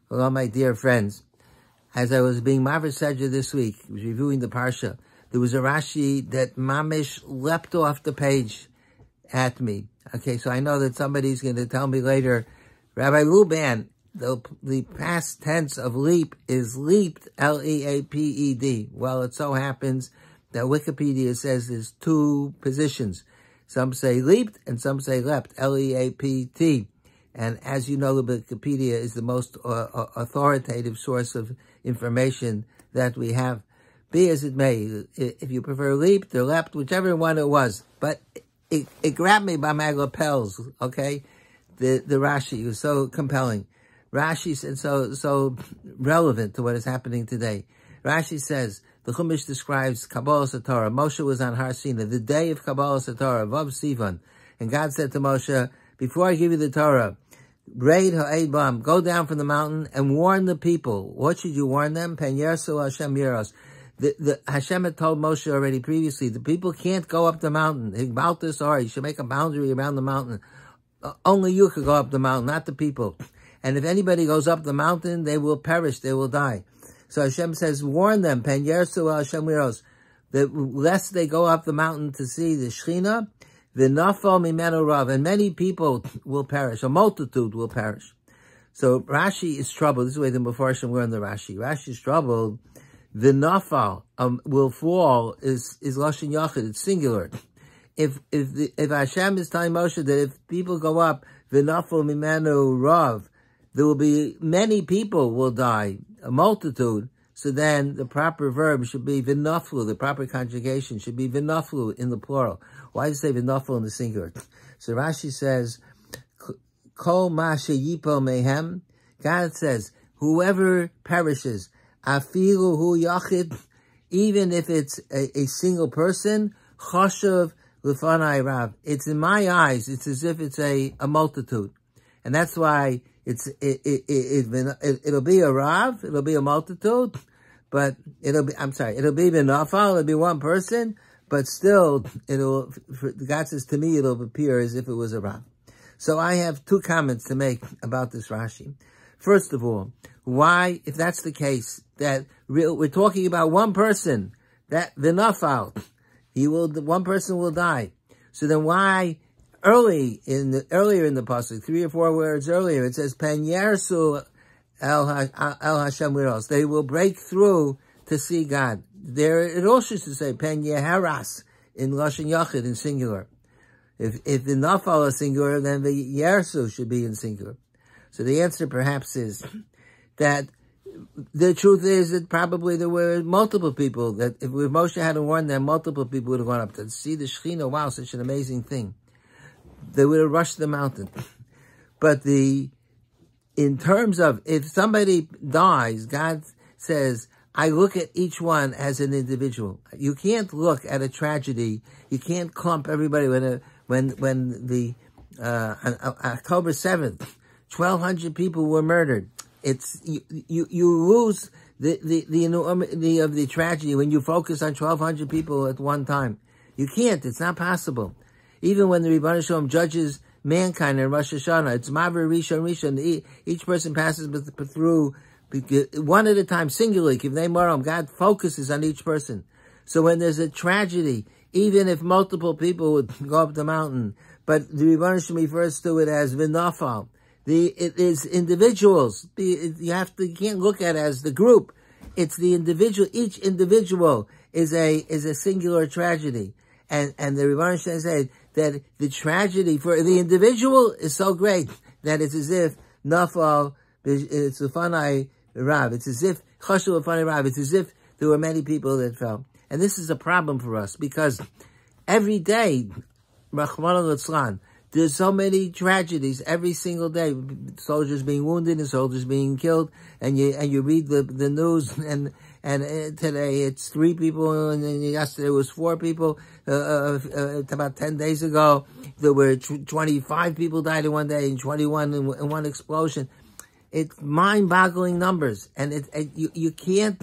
Hello, my dear friends. As I was being Maver Sedja this week, reviewing the Parsha, there was a Rashi that Mamish leapt off the page at me. Okay, so I know that somebody's going to tell me later, Rabbi Luban, the past tense of leap is leaped, L-E-A-P-E-D. Well, it so happens that Wikipedia says there's two positions. Some say leaped and some say leapt, L-E-A-P-T. And as you know, the Wikipedia is the most authoritative source of information that we have. Be as it may, if you prefer leaped or leapt, whichever one it was. But it grabbed me by my lapels, okay? The Rashi was so compelling. Rashi said so relevant to what is happening today. Rashi says, the Chumash describes Kabbalah Satorah. Moshe was on Har Sinai, the day of Kabbalah Satorah, Vav Sivan. And God said to Moshe, before I give you the Torah, Raid ha'ed bam, go down from the mountain and warn the people. What should you warn them? Pen yersu Hashem yiros. The Hashem had told Moshe already previously, the people can't go up the mountain. About this, you should make a boundary around the mountain. Only you could go up the mountain, not the people. And if anybody goes up the mountain, they will perish, they will die. So Hashem says, warn them, Pen yersu Hashem yiros, that lest they go up the mountain to see the Shechina, V'nafal mimenu rav, and many people will perish. A multitude will perish. So Rashi is troubled. This is the way the Mefarshim learn the Rashi. Rashi is troubled. V'nafal will fall is lashon yachid. It's singular. If Hashem is telling Moshe that if people go up, v'nafal mimenu rav, there will be many people will die, a multitude. So then the proper verb should be v'naflu, the proper conjugation should be v'naflu in the plural. Why does it say v'naflu in the singular? So Rashi says, Kol ma sheyipo mehem, God says, whoever perishes, afilu hu yachid, even if it's a single person, choshev lefanai rav. It's in my eyes, it's as if it's a multitude. And that's why it'll be a rav, it'll be a multitude, but it'll be v'nafal, it'll be one person, but still, God says to me, it'll appear as if it was a rav. So I have two comments to make about this Rashi. First of all, why, if that's the case, that we're talking about one person, that v'nafal, one person will die. So then why, earlier in the pasuk, 3 or 4 words earlier, it says, Pen yersu el Hashem liros. They will break through to see God. There, it also should say, Pen yeharas, in lashon yachid, in singular. If the nafal is singular, then the yersu should be in singular. So the answer perhaps is that the truth is that probably there were multiple people, that if Moshe hadn't warned them, multiple people would have gone up to see the Shechina. Wow, such an amazing thing. They would have rushed the mountain. But in terms of, if somebody dies, God says, I look at each one as an individual. You can't look at a tragedy. You can't clump everybody when the October 7th, 1,200 people were murdered. You lose the enormity of the tragedy when you focus on 1,200 people at one time. You can't. It's not possible. Even when the Rebbeinu Shalom judges mankind in Rosh Hashanah, it's Maver Rishon. Each person passes through one at a time, singularly. Kivnei Moram, God focuses on each person. So when there's a tragedy, even if multiple people would go up the mountain, but the Rebbeinu Shalom refers to it as v'nafal. It is individuals. You can't look at it as the group. It's the individual. Each individual is a singular tragedy. And the Rebbeinu Shalom said that the tragedy for the individual is so great that it's as if nafal, it's ufanai rav. It's as if chashuv ufanai rav. It's as if there were many people that fell. And this is a problem for us because every day, Rachmana litzlan, there's so many tragedies every single day. Soldiers being wounded and soldiers being killed, and you read the news, and today it's 3 people, and then yesterday it was 4 people. About 10 days ago, there were 25 people died in one day, and 21 in one explosion. It's mind-boggling numbers, and you can't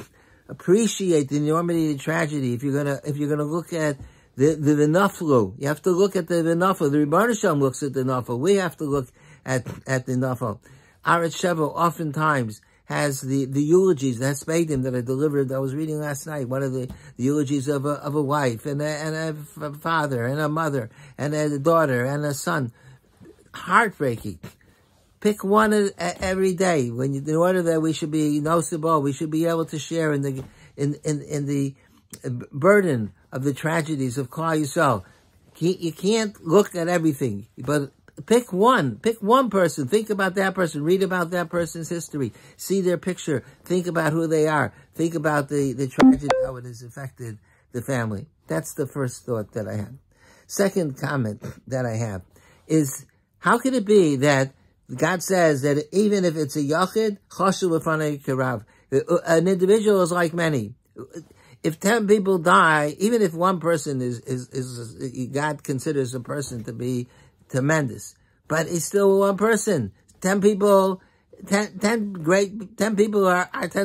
appreciate the enormity of the tragedy if you're gonna look at the naflu. You have to look at the naflu. The Rebbeinu Shalom looks at the naflu. We have to look at the naflu. Aretz Sheva oftentimes has the eulogies, the sadim that I delivered, I was reading last night, one of the eulogies of a wife, and a father, and a mother, and a daughter, and a son. Heartbreaking. Pick one every day, in order that we should be nosable, we should be able to share in the burden of the tragedies of Klal Yisrael. You can't look at everything, but pick one person, think about that person, read about that person's history, see their picture, think about who they are, think about the tragedy, how it has affected the family. That's the first thought that I have. Second comment that I have is, how can it be that God says that even if it's a yachid, chashuv l'fanei kerav, an individual is like many. If 10 people die, even if one person is God considers a person to be tremendous, but it's still one person. 10 people are 10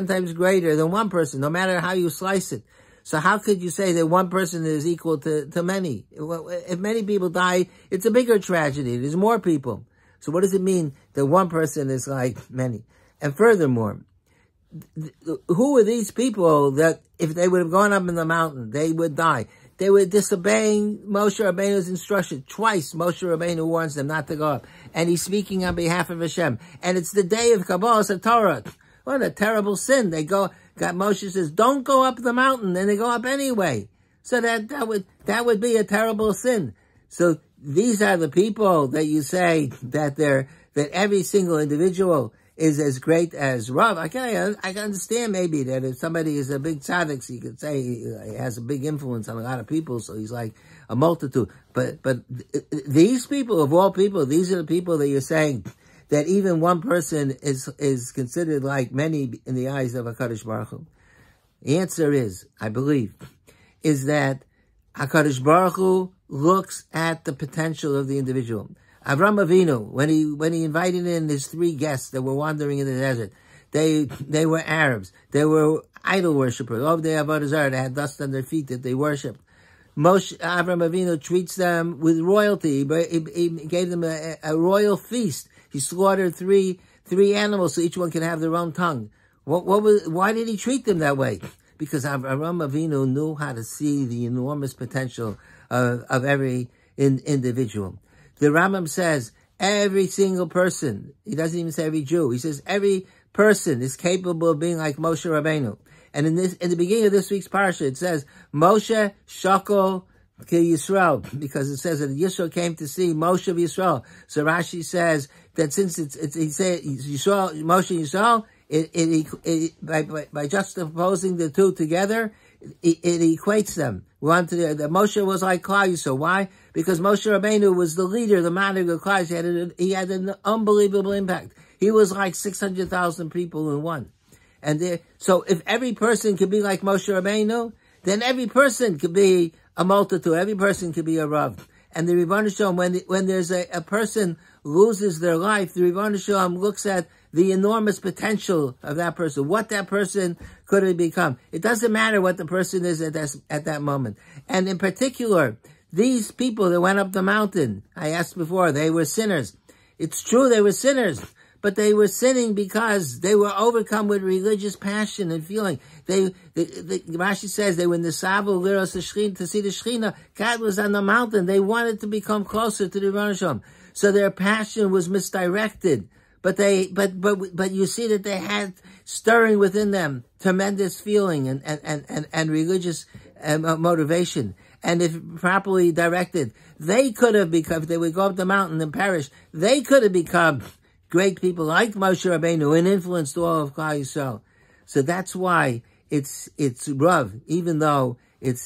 times greater than one person, no matter how you slice it. So how could you say that one person is equal to many? If many people die, it's a bigger tragedy. There's more people. So what does it mean that one person is like many? And furthermore, who are these people that if they would have gone up in the mountain, they would die? They were disobeying Moshe Rabbeinu's instruction. Twice Moshe Rabbeinu warns them not to go up. And he's speaking on behalf of Hashem. And it's the day of Kabbalas Torah. What a terrible sin. Moshe says, don't go up the mountain, and they go up anyway. So that would be a terrible sin. So these are the people that you say that every single individual is as great as Rav. I can understand maybe that if somebody is a big tzaddik, so you could say he has a big influence on a lot of people, so he's like a multitude. But these people, of all people, these are the people that you're saying that even one person is considered like many in the eyes of HaKadosh Baruch Hu. The answer is, I believe, is that HaKadosh Baruch Hu looks at the potential of the individual. Avram Avinu, when he invited in his 3 guests that were wandering in the desert, they were Arabs. They were idol worshippers. Over the Avodah Zarah, they had dust on their feet that they worshipped. Avram Avinu treats them with royalty. He gave them a royal feast. He slaughtered three animals so each one can have their own tongue. Why did he treat them that way? Because Avram Avinu knew how to see the enormous potential of every individual. The Rambam says every single person, he doesn't even say every Jew, he says every person is capable of being like Moshe Rabbeinu. And in the beginning of this week's parasha, it says, Moshe Shakol Ki Yisrael, because it says that Yisro came to see Moshe of Yisrael. So Rashi says that since he said Yisrael, Moshe Yisrael, by juxtaposing the two together, it equates them. Moshe was like Klal Yisrael. Why? Because Moshe Rabbeinu was the leader, the man of Klal Yisrael. He had an unbelievable impact. He was like 600,000 people in one. So if every person could be like Moshe Rabbeinu, then every person could be a multitude. Every person could be a Rav. And the Rebbeinu Shalom, when there's a person loses their life, the Rebbeinu Shalom looks at the enormous potential of that person, what that person could have become. It doesn't matter what the person is at that moment. And in particular, these people that went up the mountain, I asked before, they were sinners. It's true they were sinners, but they were sinning because they were overcome with religious passion and feeling. Rashi says they were in the Savo Liros to see the Shechina. God was on the mountain. They wanted to become closer to the Rebbeinu Shalom. So their passion was misdirected. But you see that they had stirring within them tremendous feeling and religious motivation. And if properly directed, they could have become, if they would go up the mountain and perish, they could have become great people like Moshe Rabbeinu and influenced all of Klal Yisrael. So that's why it's Rav, even though at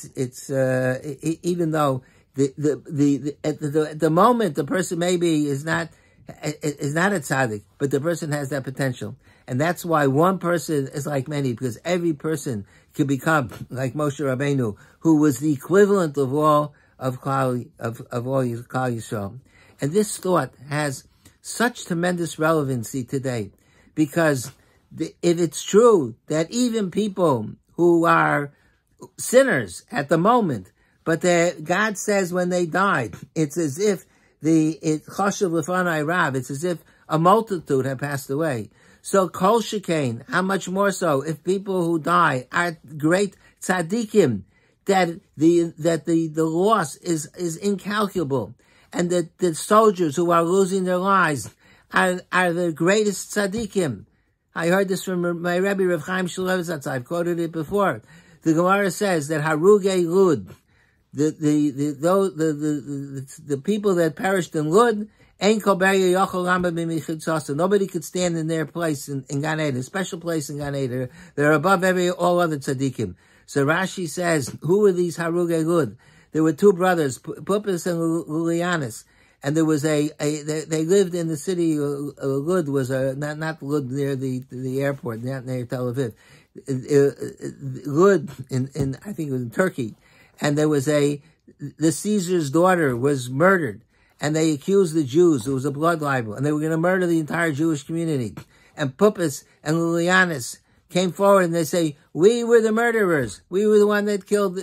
the moment the person maybe is not a tzaddik, but the person has that potential. And that's why one person is like many, because every person can become like Moshe Rabbeinu, who was the equivalent of all Klal Yisrael. And this thought has such tremendous relevancy today, because if it's true that even people who are sinners at the moment, but God says when they died, it's as if it's as if a multitude had passed away. So kol shekain, how much more so if people who die are great tzaddikim, that the loss is incalculable, and that the soldiers who are losing their lives are the greatest tzaddikim. I heard this from my Rebbe Rav Chaim Shulevitz. I've quoted it before. The Gemara says that Harugei Lud, the people that perished in Lud, nobody could stand in their place in Gan Eden, a special place in Gan Eden. They're above all other tzaddikim. So Rashi says, who were these Harugei Lud? There were two brothers, Puppis and Lulianis, and there was they lived in the city. Lud was not Lud near the airport, not near Tel Aviv. Lud in I think it was in Turkey, and there was the Caesar's daughter was murdered. And they accused the Jews. It was a blood libel. And they were going to murder the entire Jewish community. And Puppis and Lilianis came forward and they say, we were the murderers. We were the one that killed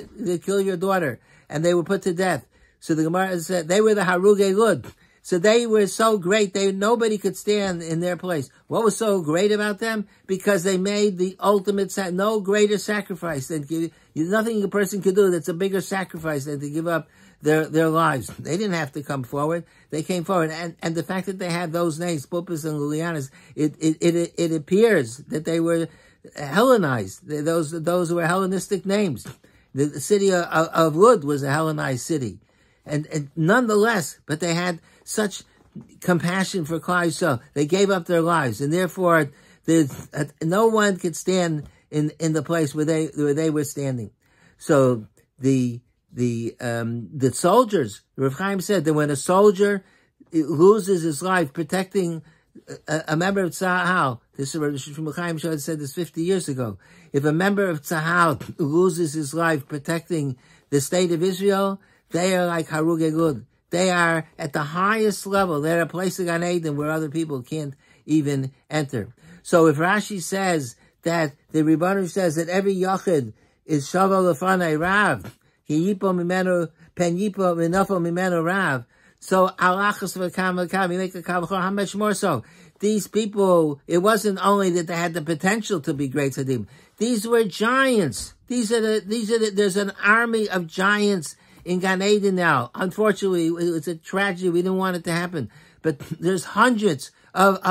your daughter. And they were put to death. So the Gemara said, they were the Harugei Lud. So they were so great, nobody could stand in their place. What was so great about them? Because they made the ultimate, no greater sacrifice than nothing a person could do that's a bigger sacrifice than to give up their lives. They didn't have to come forward. They came forward. And the fact that they had those names, Puppis and Lilianas, it appears that they were Hellenized. Those were Hellenistic names. The city of Lud was a Hellenized city. And nonetheless, but they had such compassion for Klal Yisrael. They gave up their lives. And therefore, no one could stand in the place where they were standing. So the soldiers, Rav Chaim said that when a soldier loses his life protecting a member of Tzahal, this is Rav Chaim said this 50 years ago. If a member of Tzahal loses his life protecting the state of Israel, they are like Harugei Lud. They are at the highest level. They're a place of Gan Eden where other people can't even enter. So if Rashi says that the Rebbeinu says that every Yachid is Shava Lefanei Rav, Ki Yipo Mimenu Pen Yipo Minafo Mimenu Rav. So Alachas V'Kam, you make a Kavachor, how much more so? These people, it wasn't only that they had the potential to be great sadim. These were giants. There's an army of giants in Gan Eden now. Unfortunately, it's a tragedy. We didn't want it to happen. But there's hundreds of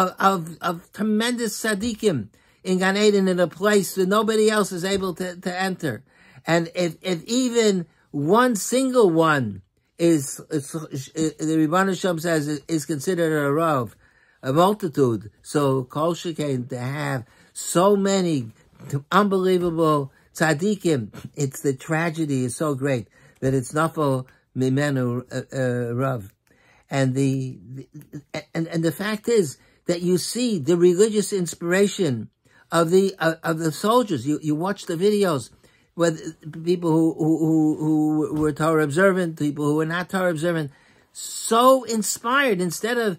tremendous tzaddikim in Gan Eden in a place that nobody else is able to enter. And if even one single one the Rebbeinu Shem says is considered a rav, a multitude. So kol shekain to have so many unbelievable tzaddikim, the tragedy is so great that it's nafo mimenu rav. And the fact is that you see the religious inspiration of the soldiers. You watch the videos with people who were Torah observant, people who were not Torah observant, so inspired. Instead of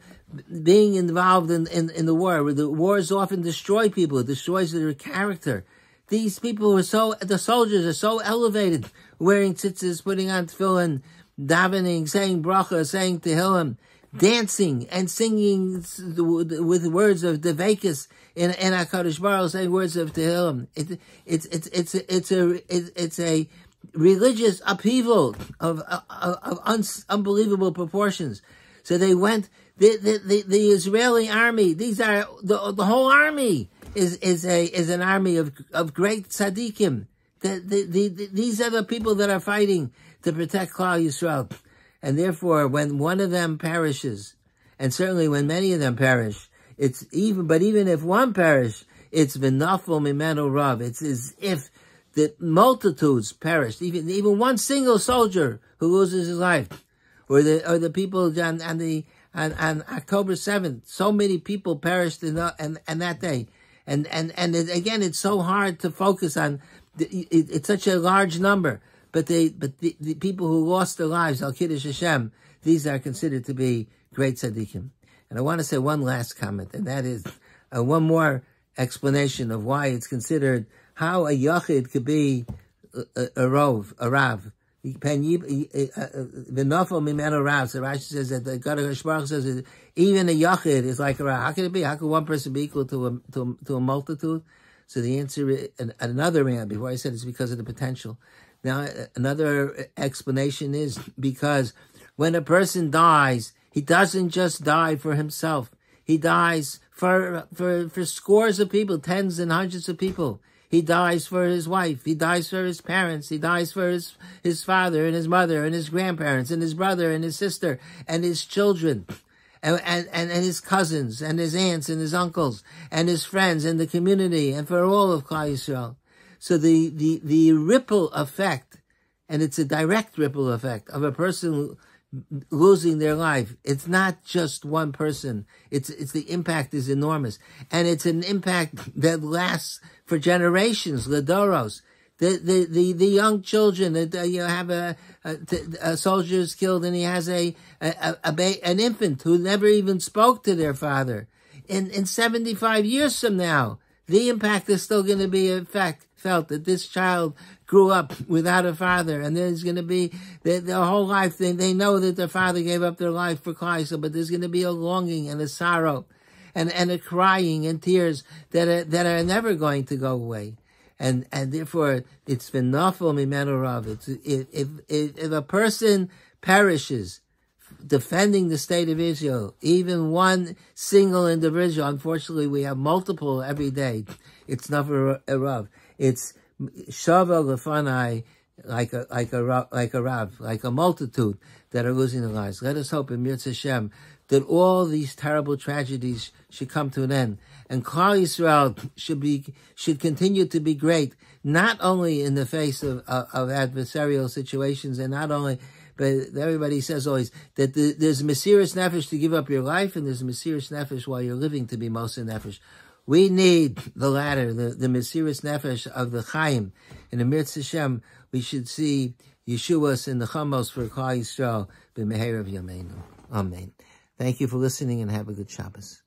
being involved in the war, where the wars often destroy people, it destroys their character. These people the soldiers are so elevated, wearing tzitzis, putting on tefillin, davening, saying bracha, saying tehillim, dancing and singing with words of devekis in HaKadosh Baruch Hu, saying words of tehillim. It's a religious upheaval of unbelievable proportions. So they went, the Israeli army, these are, the whole army is an army of great tzaddikim. These are the people that are fighting to protect Klal Yisrael. And therefore, when one of them perishes, and certainly when many of them perish, but even if one perish, it's v'nafel mimenu rav. It's as if the multitudes perished. Even one single soldier who loses his life, or the people on October 7th, so many people perished in that day. And again, it's so hard to focus on. It's such a large number. But the people who lost their lives, Al Kiddush Hashem, these are considered to be great tzaddikim. And I want to say one last comment, and that is one more explanation of why it's considered how a yachid could be a rav. V'nofel mimenu rav. So Rashi says that the God of Baruch says that even a yachid is like a rav. How can it be? How can one person be equal to a multitude? So the answer is, another reason, before I said it's because of the potential. Now, another explanation is because when a person dies, he doesn't just die for himself. He dies for scores of people, tens and hundreds of people. He dies for his wife. He dies for his parents. He dies for his father and his mother and his grandparents and his brother and his sister and his children and his cousins and his aunts and his uncles and his friends and the community and for all of Klal Yisrael. So the ripple effect, and it's a direct ripple effect of a person losing their life. It's not just one person. It's the impact is enormous. And it's an impact that lasts for generations, Ladoros. The young children that you have a soldier is killed and he has an infant who never even spoke to their father. In 75 years from now, the impact is still going to be felt that this child grew up without a father, and there's going to be their whole life. They know that their father gave up their life for Christ, but there's going to be a longing and a sorrow, and a crying and tears that are never going to go away, and therefore it's v'nafel mimenu rav. If a person perishes defending the state of Israel, even one single individual, unfortunately we have multiple every day. It's never a rav. It's shava lefanai, like a rav, like a multitude that are losing their lives. Let us hope in Mirz Hashem that all these terrible tragedies should come to an end, and Klal Yisrael should continue to be great, not only in the face of adversarial situations, and not only. But everybody says always that there's a Mesiras Nefesh to give up your life, and there's a Mesiras Nefesh while you're living to be Moser Nefesh. We need the latter, the Mesiras Nefesh of the Chaim. In the Mirz Hashem, we should see Yeshuas in the Chamos for Klal Yisrael, b'meher of Yameinu. Amen. Thank you for listening, and have a good Shabbos.